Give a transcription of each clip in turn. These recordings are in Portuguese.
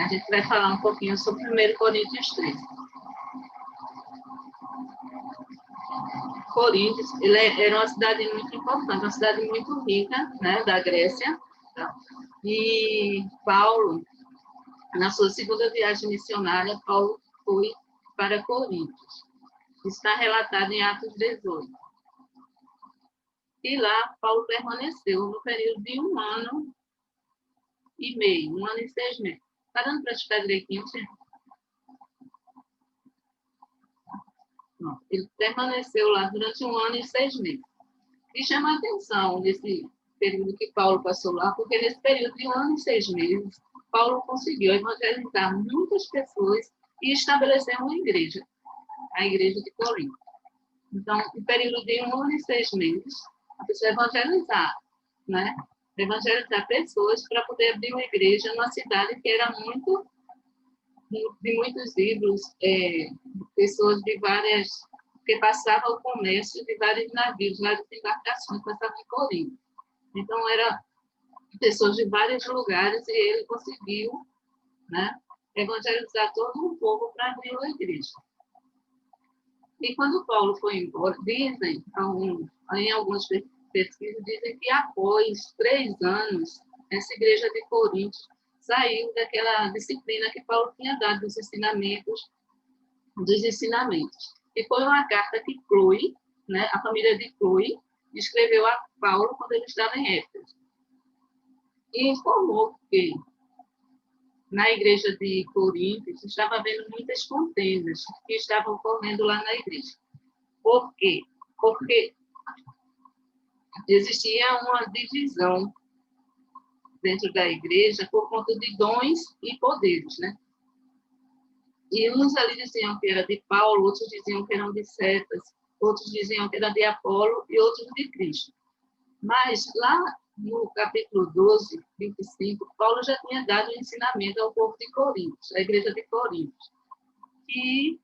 A gente vai falar um pouquinho sobre 1 Coríntios 3. Coríntios, era uma cidade muito importante, uma cidade muito rica, né, da Grécia. Tá? E Paulo, na sua segunda viagem missionária, Paulo foi para Coríntios. Está relatado em Atos 18. E lá, Paulo permaneceu no período de 1 ano e meio, 1 ano e 6 meses. Está dando para explicar direitinho, sim? Ele permaneceu lá durante 1 ano e 6 meses. E chama a atenção nesse período que Paulo passou lá, porque nesse período de 1 ano e 6 meses, Paulo conseguiu evangelizar muitas pessoas e estabelecer uma igreja, a igreja de Corinto. Então, no período de 1 ano e 6 meses, a pessoa evangelizar, né? Evangelizar pessoas para poder abrir uma igreja numa cidade que era muito de muitos livros, pessoas de várias, que passavam o comércio de vários navios, várias embarcações passavam em Corinto. Então, eram pessoas de vários lugares e ele conseguiu, né, evangelizar todo o povo para abrir uma igreja. E quando Paulo foi embora, dizem, em algumas pesquisas, dizem que após 3 anos, essa igreja de Corinto saiu daquela disciplina que Paulo tinha dado dos ensinamentos. E foi uma carta que Chloe, né, a família de Chloe, escreveu a Paulo quando ele estava em Éfeso. E informou que na igreja de Corinto estava havendo muitas contendas que estavam ocorrendo lá na igreja. Por quê? Porque existia uma divisão dentro da igreja por conta de dons e poderes, né? E uns ali diziam que era de Paulo, outros diziam que eram de Cefas, outros diziam que era de Apolo e outros de Cristo. Mas lá no capítulo 12, 25, Paulo já tinha dado um ensinamento ao povo de Corinto, à igreja de Corinto, que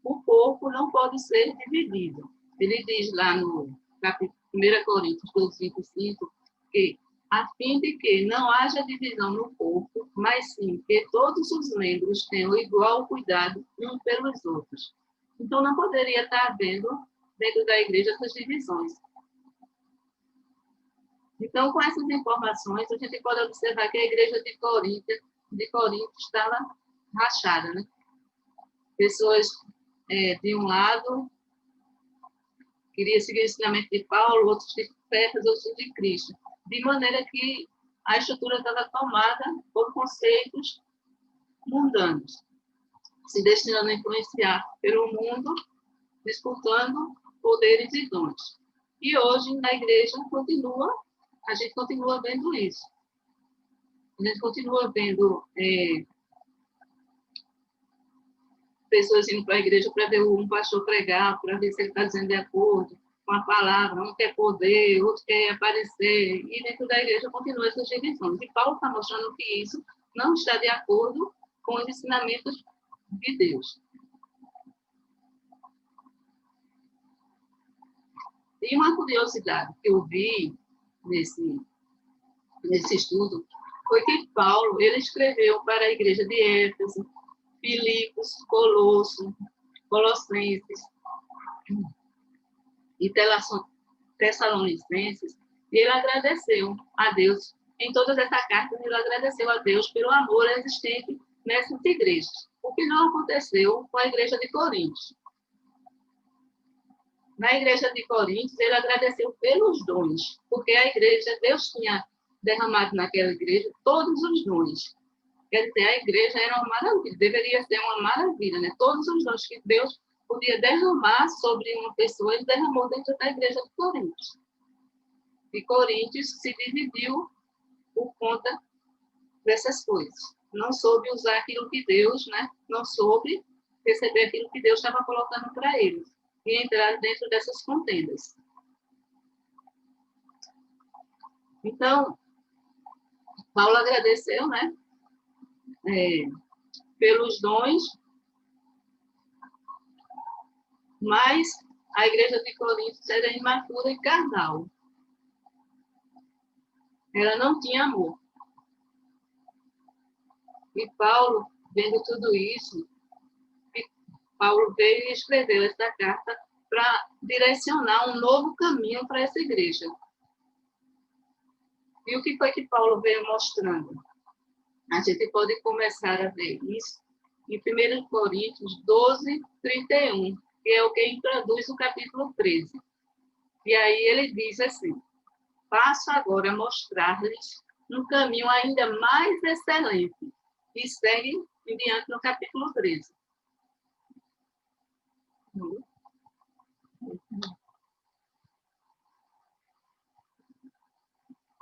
o corpo não pode ser dividido. Ele diz lá no capítulo 1 Coríntios 12, 25, que a fim de que não haja divisão no corpo, mas sim que todos os membros tenham igual cuidado uns pelos outros. Então, não poderia estar havendo, dentro da igreja, essas divisões. Então, com essas informações, a gente pode observar que a igreja de Corinto estava rachada, né? Pessoas de um lado queriam seguir o ensinamento de Paulo, outros de Cefas, outros de Cristo. De maneira que a estrutura estava tomada por conceitos mundanos, se destinando a influenciar pelo mundo, disputando poderes e dons. E hoje, na igreja, a gente continua vendo isso. A gente continua vendo pessoas indo para a igreja para ver um pastor pregar, para ver se ele está dizendo de acordo com a palavra, um quer poder, outro quer aparecer, e dentro da igreja continua essas divisões. E Paulo está mostrando que isso não está de acordo com os ensinamentos de Deus. E uma curiosidade que eu vi nesse estudo foi que Paulo ele escreveu para a igreja de Éfeso, Filipos, Colossenses e Tessalonicenses, e ele agradeceu a Deus. Em todas essas cartas, ele agradeceu a Deus pelo amor existente nessas igrejas. O que não aconteceu com a igreja de Corinto. Na igreja de Corinto, ele agradeceu pelos dons, porque a igreja, Deus tinha derramado naquela igreja todos os dons. Quer dizer, a igreja era uma maravilha, deveria ser uma maravilha, né? Todos os dons que Deus podia derramar sobre uma pessoa, ele derramou dentro da igreja de Corinto. E Corinto se dividiu por conta dessas coisas. Não soube usar aquilo que Deus, né? Não soube receber aquilo que Deus estava colocando para eles. E entrar dentro dessas contendas. Então, Paulo agradeceu, né? Pelos dons, mas a igreja de Corinto era imatura e carnal. Ela não tinha amor. E Paulo, vendo tudo isso, Paulo veio e escreveu essa carta para direcionar um novo caminho para essa igreja. E o que foi que Paulo veio mostrando? A gente pode começar a ver isso em 1 Coríntios 12, 31, que é o que introduz o capítulo 13. E aí ele diz assim: passo agora a mostrar-lhes um caminho ainda mais excelente. E segue em diante no capítulo 13.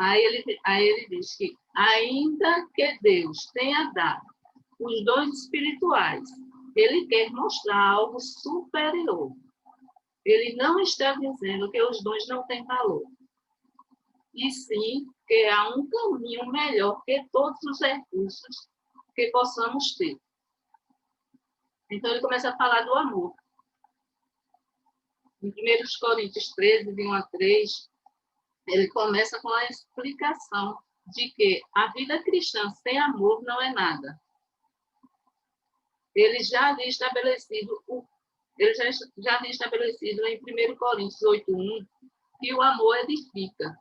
Aí ele diz que, ainda que Deus tenha dado os dons espirituais, ele quer mostrar algo superior. Ele não está dizendo que os dons não têm valor, e sim que há um caminho melhor que todos os recursos que possamos ter. Então, ele começa a falar do amor. Em 1 Coríntios 13, de 1 a 3, ele começa com a explicação de que a vida cristã sem amor não é nada. Ele já havia estabelecido, em 1 Coríntios 8:1 que o amor edifica.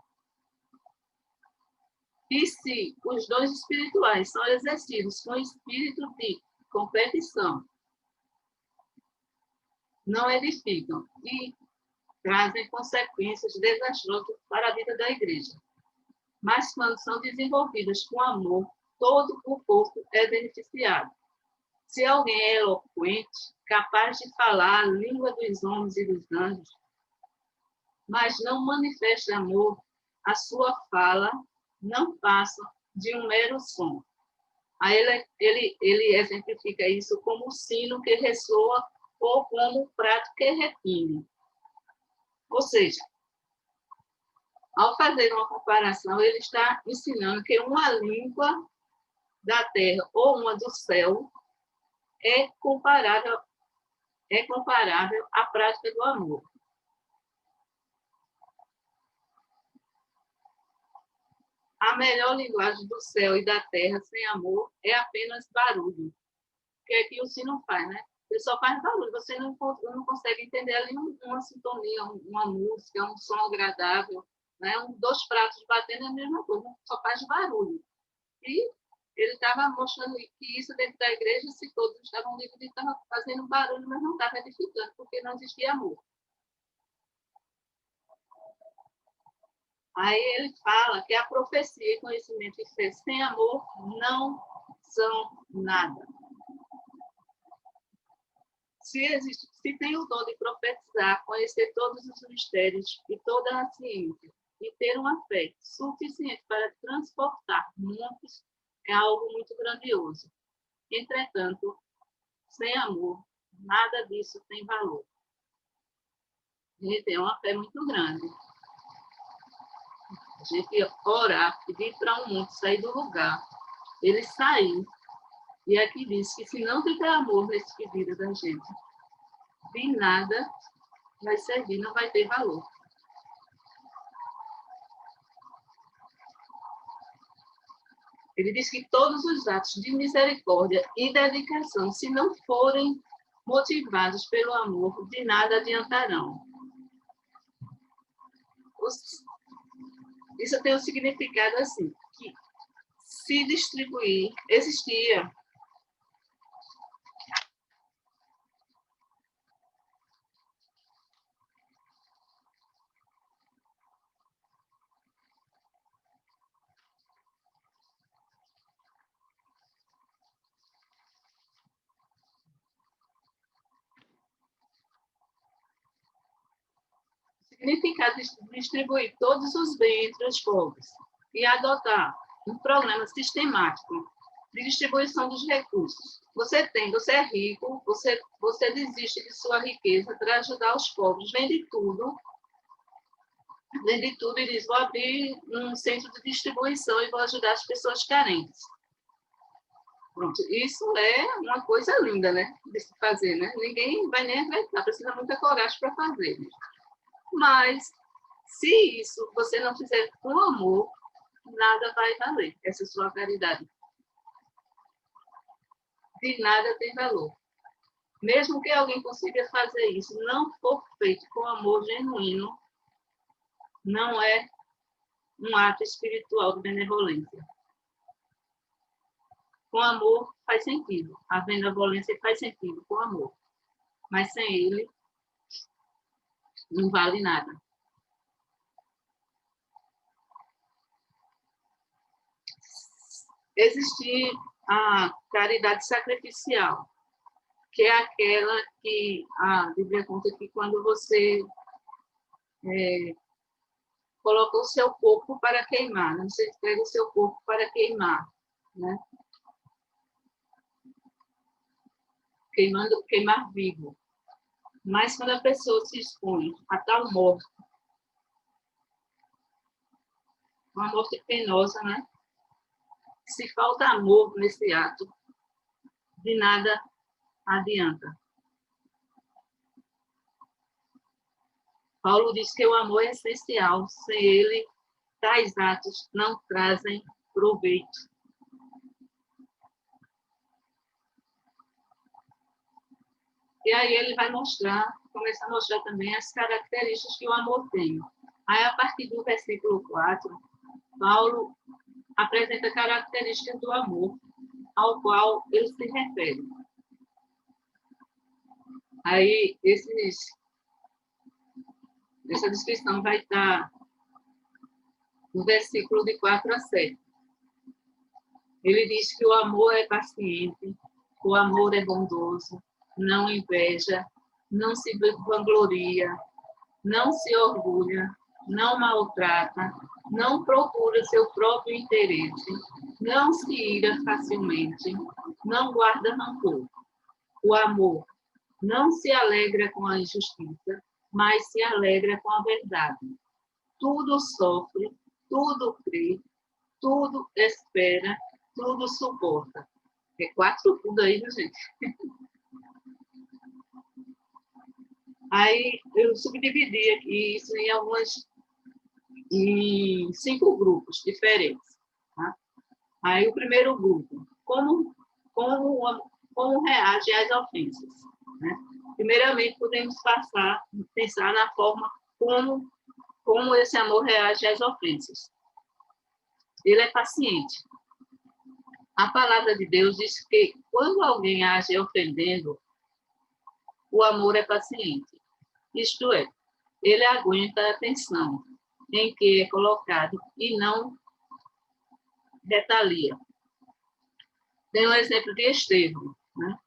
E se os dons espirituais são exercidos com espírito de competição, não edificam e trazem consequências desastrosas para a vida da igreja. Mas quando são desenvolvidas com amor, todo o corpo é beneficiado. Se alguém é eloquente, capaz de falar a língua dos homens e dos anjos, mas não manifesta amor, a sua fala não passa de um mero som. Aí ele exemplifica isso como um sino que ressoa ou como um prato que retine. Ou seja, ao fazer uma comparação, ele está ensinando que uma língua da terra ou uma do céu é comparável à prática do amor. A melhor linguagem do céu e da terra sem amor é apenas barulho, que é que o sino faz, né? Ele só faz barulho, você não consegue entender ali uma sintonia, uma música, um som agradável, né? Dois pratos batendo é a mesma coisa, só faz barulho. E ele estava mostrando que isso dentro da igreja, se todos estavam livres, estavam fazendo barulho, mas não estava edificando, porque não existia amor. Aí ele fala que a profecia e conhecimento e fé sem amor não são nada. Se tem o dom de profetizar, conhecer todos os mistérios e toda a ciência, e ter uma fé suficiente para transportar muitos, é algo muito grandioso. Entretanto, sem amor, nada disso tem valor. A gente tem uma fé muito grande. A gente orar, pedir para um mundo sair do lugar, ele sair. E aqui diz que se não tiver amor nesse pedido da gente, de nada vai servir, não vai ter valor. Ele diz que todos os atos de misericórdia e dedicação, se não forem motivados pelo amor, de nada adiantarão. Isso tem um significado assim, que se distribuir, existia significado de distribuir todos os bens entre os povos e adotar um programa sistemático de distribuição dos recursos. Você é rico, você desiste de sua riqueza para ajudar os pobres, vende tudo e diz, vou abrir um centro de distribuição e vou ajudar as pessoas carentes. Pronto, isso é uma coisa linda, né, de se fazer, né? Ninguém vai nem acreditar, precisa muita coragem para fazer. Mas, se isso você não fizer com amor, nada vai valer essa sua caridade. de nada tem valor. Mesmo que alguém consiga fazer isso, não for feito com amor genuíno, não é um ato espiritual de benevolência. Com amor faz sentido. A benevolência faz sentido com amor. Mas sem ele, não vale nada. Existe a caridade sacrificial, que é aquela que a Bíblia conta que quando você coloca o seu corpo para queimar, né? Você entrega o seu corpo para queimar, né? Queimar vivo. Mas quando a pessoa se expõe a tal morte, uma morte penosa, né? Se falta amor nesse ato, de nada adianta. Paulo diz que o amor é essencial, sem ele, tais atos não trazem proveito. E aí ele vai começa a mostrar também as características que o amor tem. Aí, a partir do versículo 4, Paulo apresenta características do amor, ao qual ele se refere. Aí, essa descrição vai estar no versículo de 4 a 7. Ele diz que o amor é paciente, o amor é bondoso, não inveja, não se vangloria, não se orgulha, não maltrata, não procura seu próprio interesse, não se ira facilmente, não guarda rancor. O amor não se alegra com a injustiça, mas se alegra com a verdade. Tudo sofre, tudo crê, tudo espera, tudo suporta. É 4 tudo aí, viu, gente? Aí eu subdividi aqui isso em 5 grupos diferentes. Tá? Aí o primeiro grupo, como reage às ofensas. Né? Primeiramente, podemos pensar na forma como esse amor reage às ofensas. Ele é paciente. A palavra de Deus diz que quando alguém age ofendendo, o amor é paciente. Isto é, ele aguenta a tensão em que é colocado e não retalia. Tem um exemplo de Estevão. Né?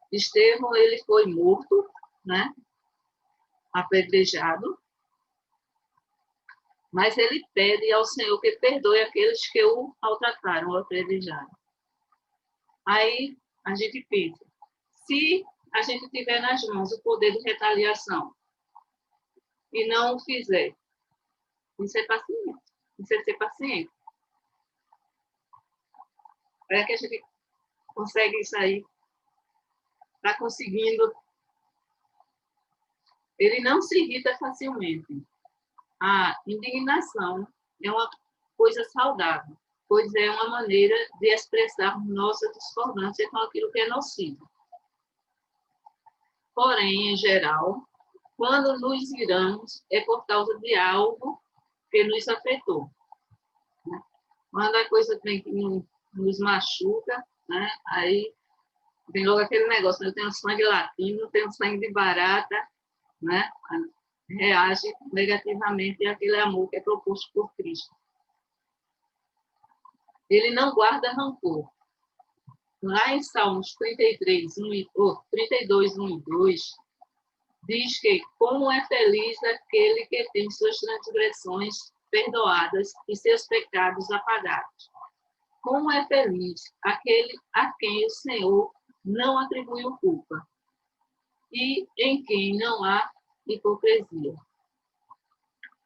Estevão, ele foi morto, né? Apedrejado, mas ele pede ao Senhor que perdoe aqueles que o maltrataram, o apedrejaram. Aí a gente pensa, se a gente tiver nas mãos o poder de retaliação e não o fizer, isso é paciente, isso é ser paciente. É que a gente consegue isso aí, está conseguindo. Ele não se irrita facilmente. A indignação é uma coisa saudável, pois é uma maneira de expressar nossa discordância com aquilo que é nocivo. Porém, em geral, quando nos iramos, é por causa de algo que nos afetou. Né? Quando a coisa tem que nos machuca, né? Aí tem logo aquele negócio, eu tenho sangue latino, tenho sangue de barata, né? Reage negativamente àquele amor que é proposto por Cristo. Ele não guarda rancor. Lá em Salmos 32, 1 e 2, diz que como é feliz aquele que tem suas transgressões perdoadas e seus pecados apagados. Como é feliz aquele a quem o Senhor não atribuiu culpa e em quem não há hipocrisia.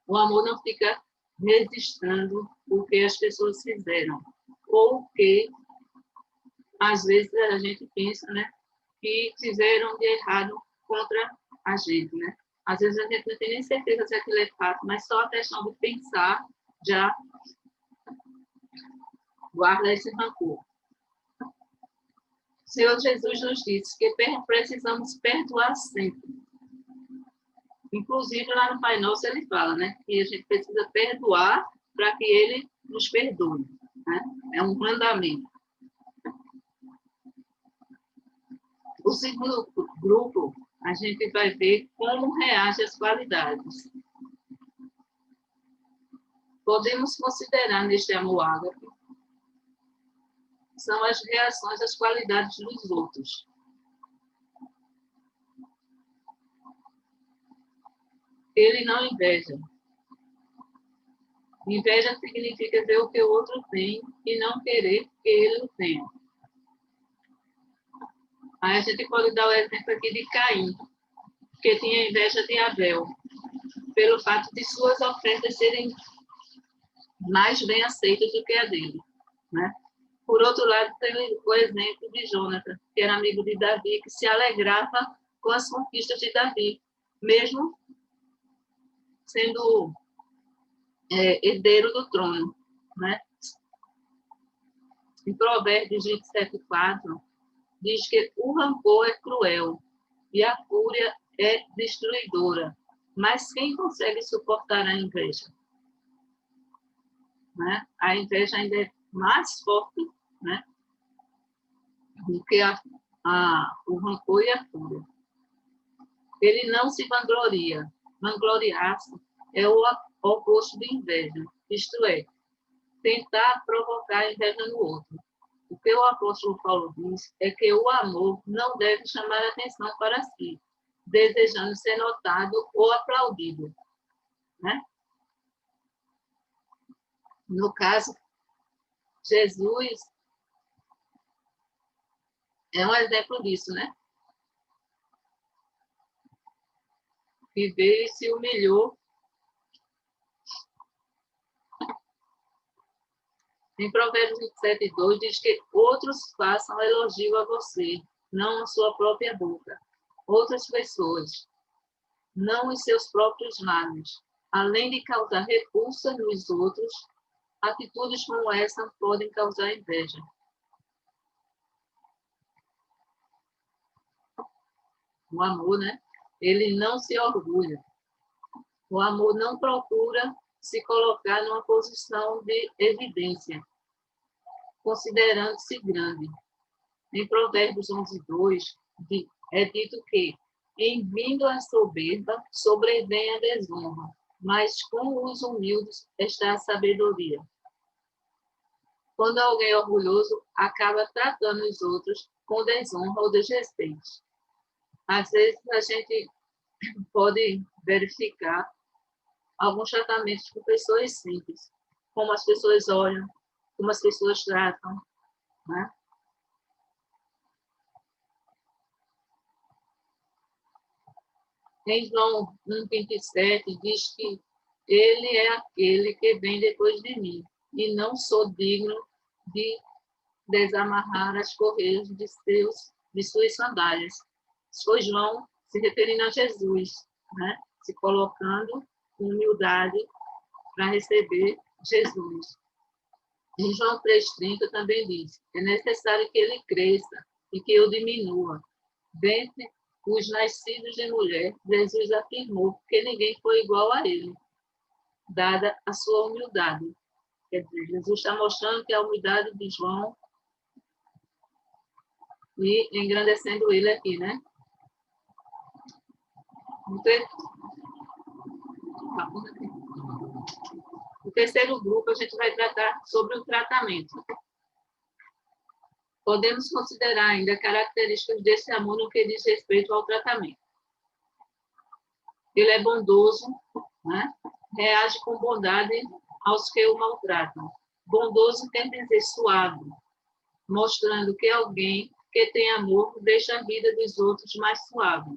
O amor não fica registrando o que as pessoas fizeram, ou o que, às vezes, a gente pensa, né, que fizeram de errado contra a gente, né? Às vezes a gente não tem nem certeza se aquilo é fato, mas só a questão de pensar já guarda esse rancor. Senhor Jesus nos disse que precisamos perdoar sempre. Inclusive, lá no Pai Nosso, ele fala, né? Que a gente precisa perdoar para que ele nos perdoe. Né? É um mandamento. O segundo grupo, a gente vai ver como reage às qualidades. Podemos considerar neste amor ágape são as reações às qualidades dos outros. Ele não inveja. Inveja significa ver o que o outro tem e não querer que ele o tenha. Aí a gente pode dar o exemplo aqui de Caim, que tinha inveja de Abel, pelo fato de suas ofertas serem mais bem aceitas do que a dele. Né? Por outro lado, tem o exemplo de Jonathan, que era amigo de Davi, que se alegrava com as conquistas de Davi, mesmo sendo herdeiro do trono. Né? Em Provérbios 27:4, diz que o rancor é cruel e a fúria é destruidora, mas quem consegue suportar a inveja? Né? A inveja ainda é mais forte, né, do que o rancor e a fúria. Ele não se vangloria. Vangloriar-se é o oposto de inveja, isto é, tentar provocar inveja no outro. O que o apóstolo Paulo diz é que o amor não deve chamar atenção para si, desejando ser notado ou aplaudido. Né? No caso, Jesus é um exemplo disso, né? Que veio e se humilhou. Em Provérbios 27:2 diz que outros façam elogio a você, não a sua própria boca. Outras pessoas, não os seus próprios lábios. Além de causar repulsa nos outros, atitudes como essa podem causar inveja. O amor, né? Ele não se orgulha. O amor não procura se colocar numa posição de evidência, considerando-se grande. Em Provérbios 11:2, é dito que, em vindo a soberba, sobrevém a desonra, mas com os humildes está a sabedoria. Quando alguém é orgulhoso, acaba tratando os outros com desonra ou desrespeito. Às vezes, a gente pode verificar alguns tratamentos com pessoas simples, como as pessoas olham, como as pessoas tratam, né? Em João 1:27 diz que ele é aquele que vem depois de mim, e não sou digno de desamarrar as correias de suas sandálias. Foi João se referindo a Jesus, né? Se colocando com humildade para receber Jesus. Em João 3:30 também diz: é necessário que ele cresça e que eu diminua. Dentre os nascidos de mulher, Jesus afirmou que ninguém foi igual a ele, dada a sua humildade. Quer dizer, Jesus está mostrando que a humildade de João e engrandecendo ele aqui, né? O terceiro grupo, a gente vai tratar sobre o tratamento. Podemos considerar ainda características desse amor no que diz respeito ao tratamento. Ele é bondoso, né? Reage com bondade aos que o maltratam. Bondoso quer dizer suave, mostrando que alguém que tem amor deixa a vida dos outros mais suave.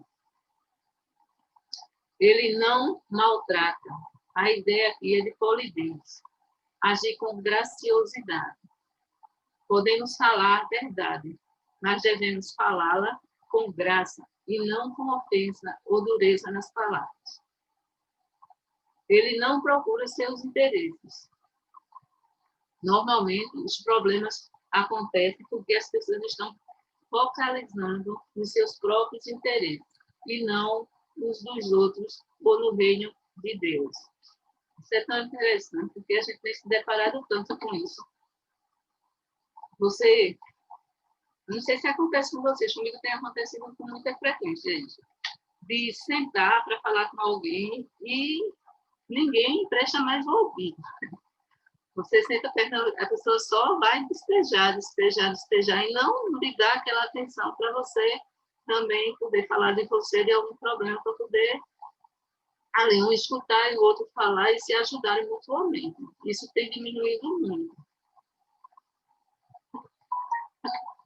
Ele não maltrata. A ideia aqui é de polidez. Agir com graciosidade. Podemos falar a verdade, mas devemos falá-la com graça e não com ofensa ou dureza nas palavras. Ele não procura seus interesses. Normalmente, os problemas acontecem porque as pessoas estão focalizando nos seus próprios interesses e não nos dos outros ou no reino de Deus. Isso é tão interessante, porque a gente tem se deparado tanto com isso. Você, não sei se acontece com vocês, comigo tem acontecido com muita frequência isso, de sentar para falar com alguém e ninguém presta mais ouvido. Você senta perto, a pessoa só vai despejar, e não lhe dá aquela atenção para você também poder falar de você, de algum problema, para poder ali um escutar e o outro falar e se ajudarem mutuamente. Isso tem diminuído muito.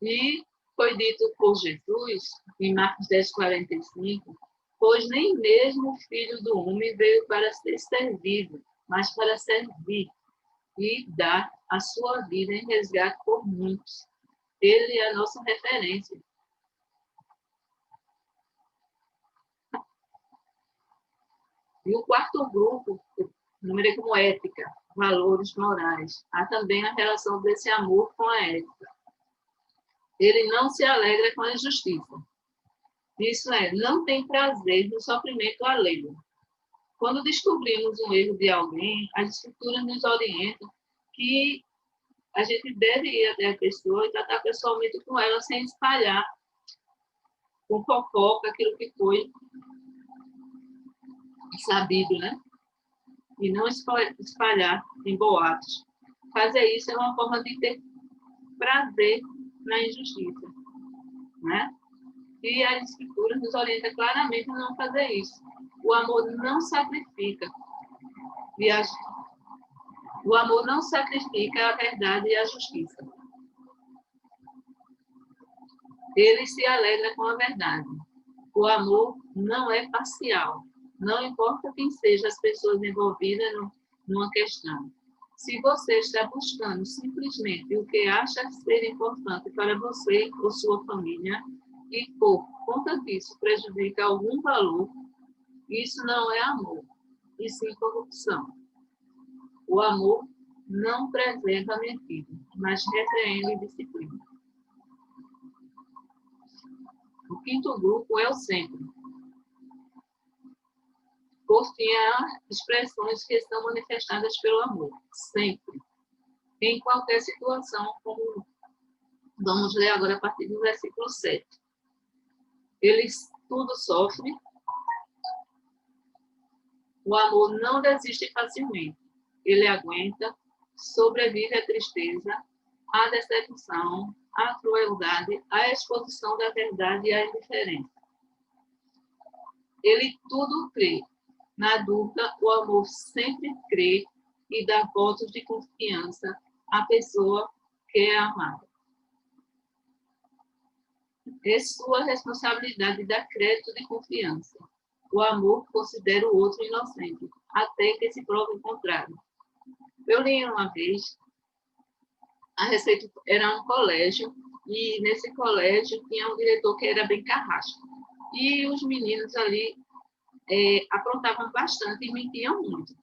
E foi dito por Jesus, em Marcos 10:45, pois nem mesmo o Filho do Homem veio para ser servido, mas para servir e dar a sua vida em resgate por muitos. Ele é a nossa referência. E o quarto grupo, numerei como ética, valores morais. Há também a relação desse amor com a ética. Ele não se alegra com a injustiça. Isso é, não tem prazer no sofrimento alheio. Quando descobrimos um erro de alguém, as escrituras nos orientam que a gente deve ir até a pessoa e tratar pessoalmente com ela sem espalhar com fofoca aquilo que foi sabido, né? E não espalhar em boatos. Fazer isso é uma forma de ter prazer na injustiça, né? E a Escritura nos orienta claramente a não fazer isso. O amor não sacrifica. O amor não sacrifica a verdade e a justiça. Ele se alegra com a verdade. O amor não é parcial. Não importa quem sejam as pessoas envolvidas numa questão. Se você está buscando simplesmente o que acha ser importante para você ou sua família, e por conta disso prejudica algum valor, isso não é amor, e sim corrupção. O amor não preserva a mentira, mas repreende e disciplina. O quinto grupo é o sempre. Por fim, há expressões que estão manifestadas pelo amor, sempre, em qualquer situação, como vamos ler agora a partir do versículo 7. Ele tudo sofre, o amor não desiste facilmente, ele aguenta, sobrevive à tristeza, à decepção, à crueldade, à exposição da verdade e à indiferença. Ele tudo crê. Na dúvida, o amor sempre crê e dá votos de confiança à pessoa que é amada. É sua responsabilidade dar crédito de confiança. O amor considera o outro inocente, até que se prove o contrário. Eu li uma vez, a respeito, era um colégio, e nesse colégio tinha um diretor que era bem carrasco. E os meninos ali aprontavam bastante e mentiam muito.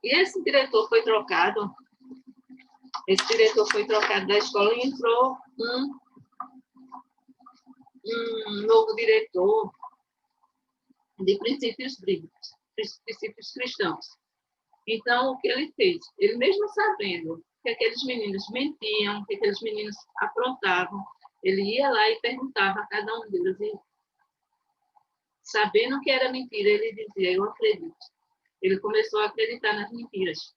E esse diretor foi trocado da escola e entrou um novo diretor de princípios bíblicos, princípios cristãos. Então, o que ele fez? Ele mesmo sabendo que aqueles meninos mentiam, que aqueles meninos aprontavam, ele ia lá e perguntava a cada um deles, e sabendo que era mentira, ele dizia, eu acredito. Ele começou a acreditar nas mentiras.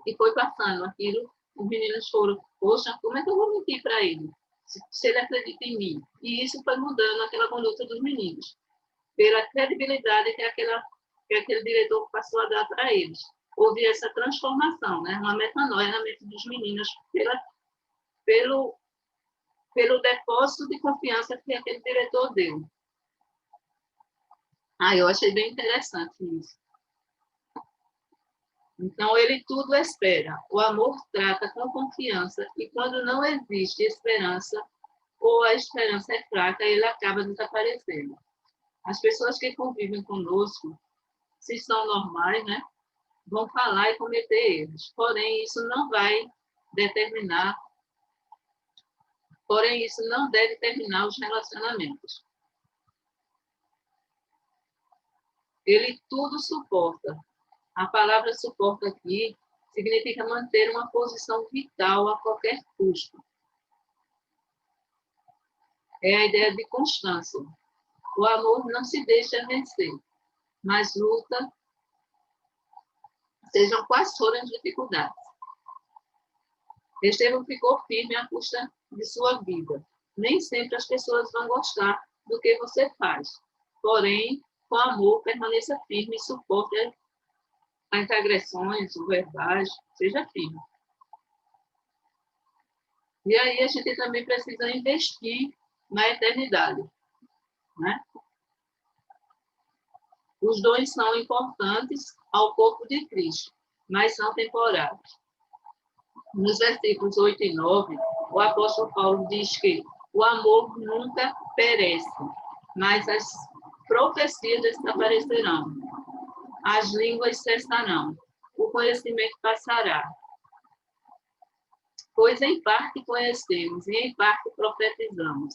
E foi passando aquilo, os meninos foram, poxa, como é que eu vou mentir para ele? Se ele acredita em mim. E isso foi mudando aquela conduta dos meninos, pela credibilidade que aquele diretor passou a dar para eles. Houve essa transformação, né? Uma metanoia na mente dos meninos pelo depósito de confiança que aquele diretor deu. Eu achei bem interessante isso. Então, ele tudo espera. O amor trata com confiança e quando não existe esperança ou a esperança é fraca, ele acaba desaparecendo. As pessoas que convivem conosco, se são normais, né, vão falar e cometer erros. Porém, isso não vai determinar Porém, isso não deve terminar os relacionamentos. Ele tudo suporta. A palavra suporta aqui significa manter uma posição vital a qualquer custo. É a ideia de constância. O amor não se deixa vencer, mas luta, sejam quais forem as dificuldades. Estevam ficou firme à custa de sua vida. Nem sempre as pessoas vão gostar do que você faz. Porém, com amor, permaneça firme e suporte as agressões, o verbais, seja firme. E aí a gente também precisa investir na eternidade, né? Os dons são importantes ao corpo de Cristo, mas são temporários. Nos versículos 8 e 9, o apóstolo Paulo diz que o amor nunca perece, mas as profecias desaparecerão, as línguas cessarão, o conhecimento passará. Pois em parte conhecemos e em parte profetizamos.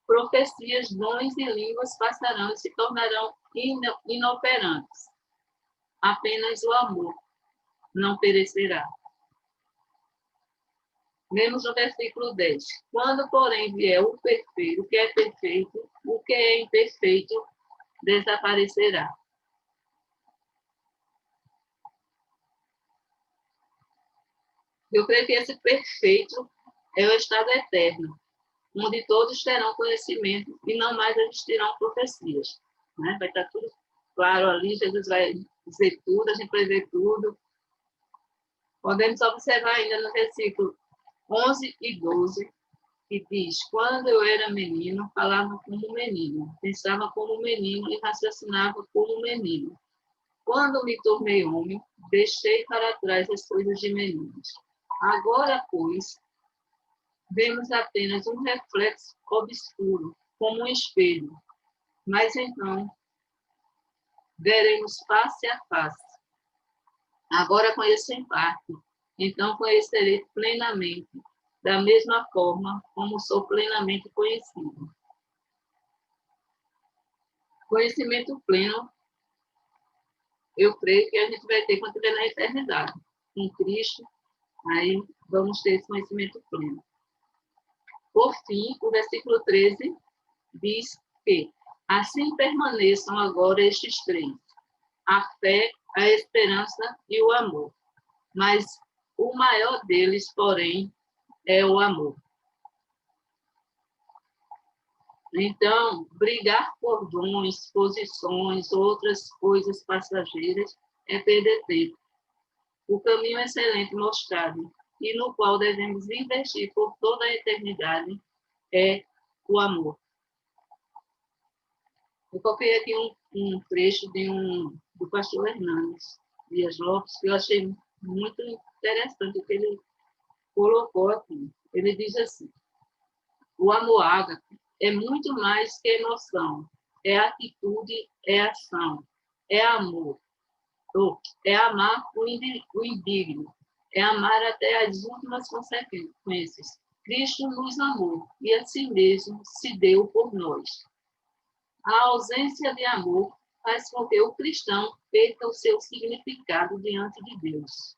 Profecias, dons e línguas passarão e se tornarão inoperantes. Apenas o amor não perecerá. Lemos no versículo 10. Quando, porém, vier o perfeito, o que é perfeito, o que é imperfeito desaparecerá. Eu creio que esse perfeito é o estado eterno, onde todos terão conhecimento e não mais existirão profecias. Né? Vai estar tudo claro ali, Jesus vai dizer tudo, a gente vai ver tudo. Podemos observar ainda no versículo 11 e 12, que diz: quando eu era menino, falava como menino, pensava como menino e raciocinava como menino. Quando me tornei homem, deixei para trás as coisas de meninos. Agora, pois, vemos apenas um reflexo obscuro, como um espelho. Mas então, veremos face a face. Agora conheço em parte, então conhecerei plenamente, da mesma forma como sou plenamente conhecido. Conhecimento pleno, eu creio que a gente vai ter quando estiver na eternidade. Com Cristo, aí vamos ter esse conhecimento pleno. Por fim, o versículo 13 diz que assim permaneçam agora estes três: a fé, a esperança e o amor. Mas o maior deles, porém, é o amor. Então, brigar por dons, posições, outras coisas passageiras é perder tempo. O caminho excelente mostrado e no qual devemos investir por toda a eternidade é o amor. Eu coloquei aqui um trecho do pastor Hernandes Dias Lopes, que eu achei muito interessante o que ele colocou aqui. Ele diz assim: o amor ágape é muito mais que emoção, é atitude, é ação, é amor, é amar o indigno, é amar até as últimas consequências. Cristo nos amou e a si mesmo se deu por nós. A ausência de amor faz com que o cristão perca o seu significado diante de Deus.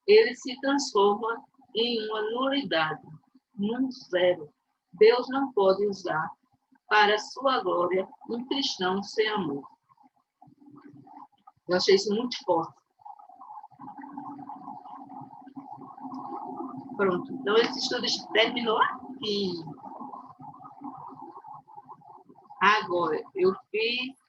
Ele se transforma em uma nulidade, num zero. Deus não pode usar para sua glória um cristão sem amor. Eu achei isso muito forte. Pronto, então esse estudo terminou aqui. Agora, eu fiz